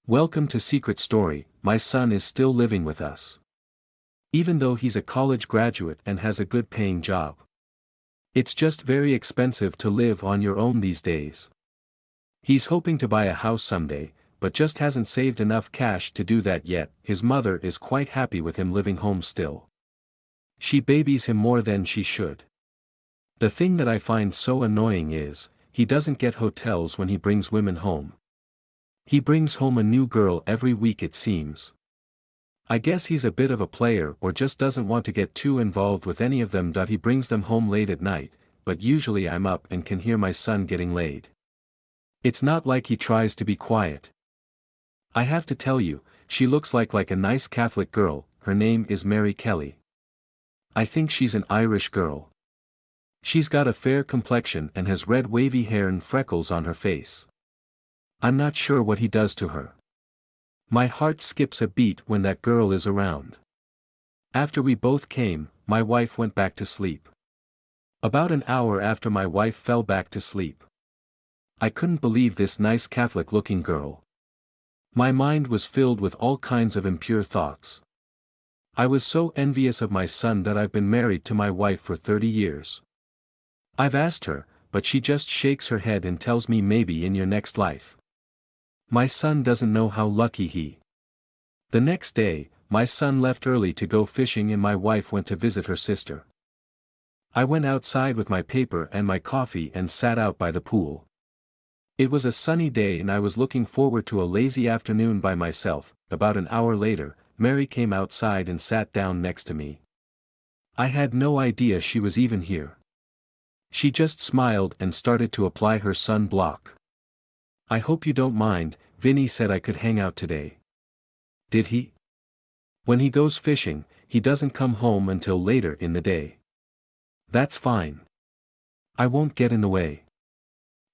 Welcome to Secret Story. My son is still living with us. Even though he's a college graduate and has a good paying job. It's just very expensive to live on your own these days. He's hoping to buy a house someday, but just hasn't saved enough cash to do that yet. His mother is quite happy with him living home still. She babies him more than she should. The thing that I find so annoying is, he doesn't get hotels when he brings women home. He brings home a new girl every week it seems. I guess he's a bit of a player or just doesn't want to get too involved with any of them. He brings them home late at night, but usually I'm up and can hear my son getting laid. It's not like he tries to be quiet. I have to tell you, she looks like a nice Catholic girl. Her name is Mary Kelly. I think she's an Irish girl. She's got a fair complexion and has red wavy hair and freckles on her face. I'm not sure what he does to her. My heart skips a beat when that girl is around. After we both came, my wife went back to sleep. About an hour after my wife fell back to sleep. I couldn't believe this nice Catholic-looking girl. My mind was filled with all kinds of impure thoughts. I was so envious of my son that I've been married to my wife for 30 years. I've asked her, but she just shakes her head and tells me maybe in your next life. My son doesn't know how lucky he. The next day, my son left early to go fishing and my wife went to visit her sister. I went outside with my paper and my coffee and sat out by the pool. It was a sunny day and I was looking forward to a lazy afternoon by myself. About an hour later, Mary came outside and sat down next to me. I had no idea she was even here. She just smiled and started to apply her sunblock. I hope you don't mind, Vinny said I could hang out today. Did he? When he goes fishing, he doesn't come home until later in the day. That's fine. I won't get in the way.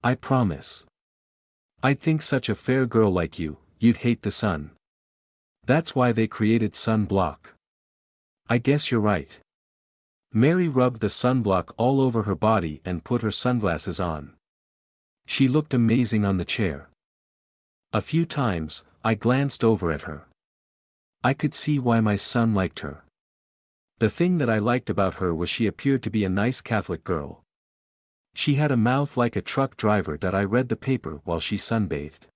I promise. I'd think such a fair girl like you, you'd hate the sun. That's why they created sunblock. I guess you're right. Mary rubbed the sunblock all over her body and put her sunglasses on. She looked amazing on the chair. A few times, I glanced over at her. I could see why my son liked her. The thing that I liked about her was she appeared to be a nice Catholic girl. She had a mouth like a truck driver that I read the paper while she sunbathed.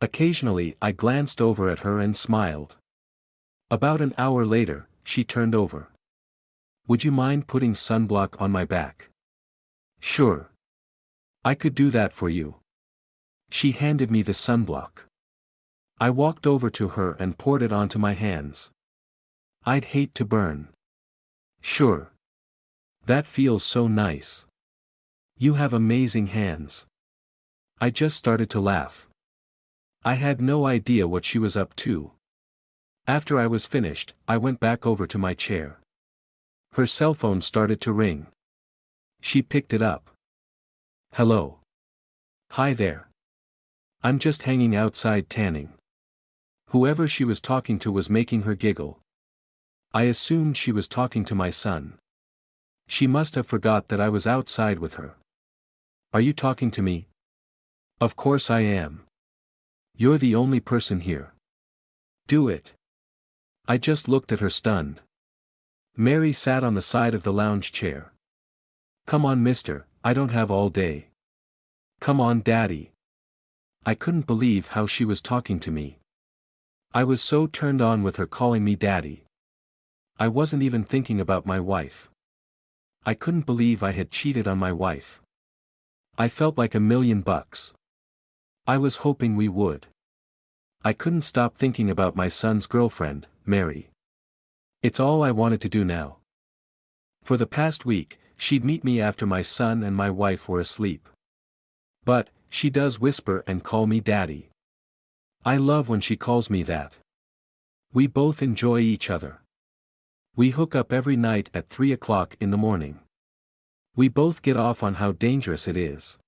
Occasionally I glanced over at her and smiled. About an hour later, she turned over. Would you mind putting sunblock on my back? Sure. I could do that for you. She handed me the sunblock. I walked over to her and poured it onto my hands. I'd hate to burn. Sure. That feels so nice. You have amazing hands. I just started to laugh. I had no idea what she was up to. After I was finished, I went back over to my chair. Her cell phone started to ring. She picked it up. Hello. Hi there. I'm just hanging outside tanning. Whoever she was talking to was making her giggle. I assumed she was talking to my son. She must have forgot that I was outside with her. Are you talking to me? Of course I am. You're the only person here. Do it. I just looked at her stunned. Mary sat on the side of the lounge chair. Come on, mister, I don't have all day. Come on, daddy. I couldn't believe how she was talking to me. I was so turned on with her calling me daddy. I wasn't even thinking about my wife. I couldn't believe I had cheated on my wife. I felt like $1,000,000. I was hoping we would. I couldn't stop thinking about my son's girlfriend, Mary. It's all I wanted to do now. For the past week, she'd meet me after my son and my wife were asleep. But, she does whisper and call me daddy. I love when she calls me that. We both enjoy each other. We hook up every night at 3 o'clock in the morning. We both get off on how dangerous it is.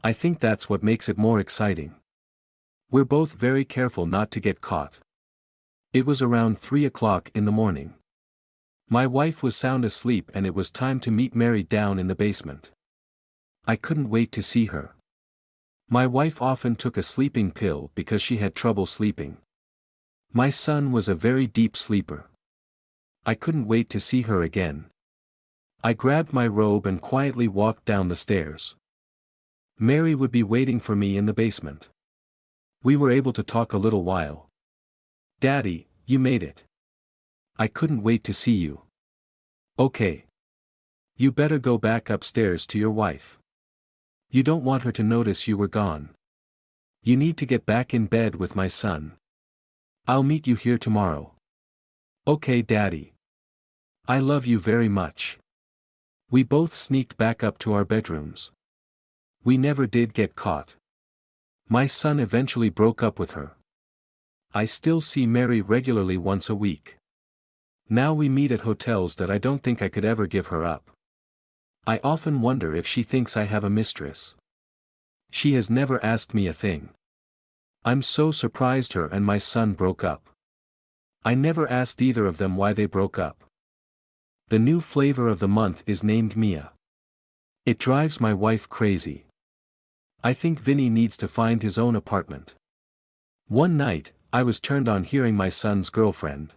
I think that's what makes it more exciting. We're both very careful not to get caught. It was around 3 o'clock in the morning. My wife was sound asleep and it was time to meet Mary down in the basement. I couldn't wait to see her. My wife often took a sleeping pill because she had trouble sleeping. My son was a very deep sleeper. I couldn't wait to see her again. I grabbed my robe and quietly walked down the stairs. Mary would be waiting for me in the basement. We were able to talk a little while. "Daddy, you made it. I couldn't wait to see you." "Okay. You better go back upstairs to your wife. You don't want her to notice you were gone. You need to get back in bed with my son. I'll meet you here tomorrow." "Okay, Daddy. I love you very much." We both sneaked back up to our bedrooms. We never did get caught. My son eventually broke up with her. I still see Mary regularly once a week. Now we meet at hotels that I don't think I could ever give her up. I often wonder if she thinks I have a mistress. She has never asked me a thing. I'm so surprised her and my son broke up. I never asked either of them why they broke up. The new flavor of the month is named Mia. It drives my wife crazy. I think Vinny needs to find his own apartment. One night, I was turned on hearing my son's girlfriend.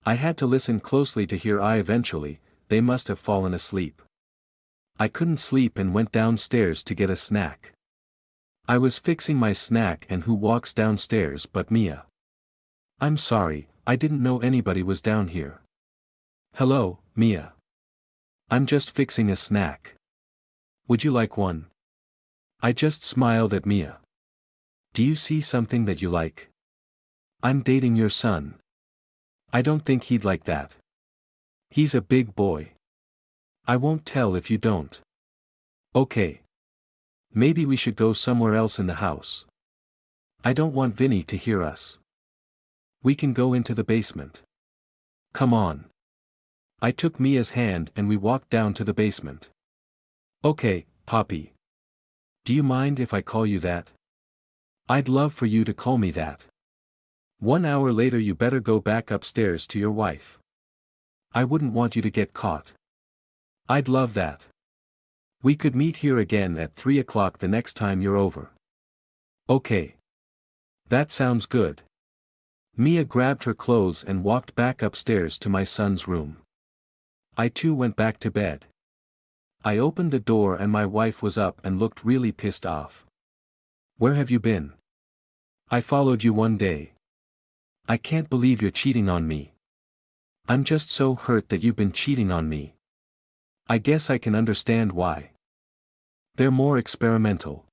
I had to listen closely to hear eventually, they must have fallen asleep. I couldn't sleep and went downstairs to get a snack. I was fixing my snack and who walks downstairs but Mia. "I'm sorry, I didn't know anybody was down here." "Hello, Mia. I'm just fixing a snack. Would you like one?" I just smiled at Mia. "Do you see something that you like? I'm dating your son. I don't think he'd like that. He's a big boy. I won't tell if you don't." "Okay. Maybe we should go somewhere else in the house. I don't want Vinny to hear us. We can go into the basement. Come on." I took Mia's hand and we walked down to the basement. "Okay, Poppy. Do you mind if I call you that? I'd love for you to call me that. 1 hour later you better go back upstairs to your wife. I wouldn't want you to get caught." "I'd love that. We could meet here again at 3 o'clock the next time you're over." "Okay. That sounds good." Mia grabbed her clothes and walked back upstairs to my son's room. I too went back to bed. I opened the door and my wife was up and looked really pissed off. "Where have you been? I followed you one day. I can't believe you're cheating on me. I'm just so hurt that you've been cheating on me. I guess I can understand why. They're more experimental.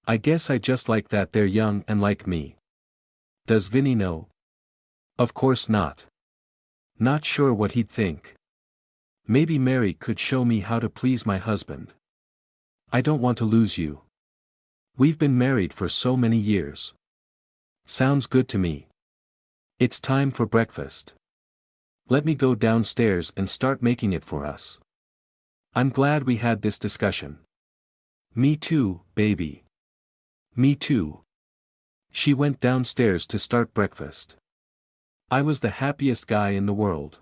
I guess I just like that they're young and like me." "Does Vinny know?" "Of course not. Not sure what he'd think. Maybe Mary could show me how to please my husband. I don't want to lose you. We've been married for so many years." "Sounds good to me. It's time for breakfast. Let me go downstairs and start making it for us. I'm glad we had this discussion." "Me too, baby. Me too." She went downstairs to start breakfast. I was the happiest guy in the world.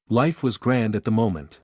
Life was grand at the moment.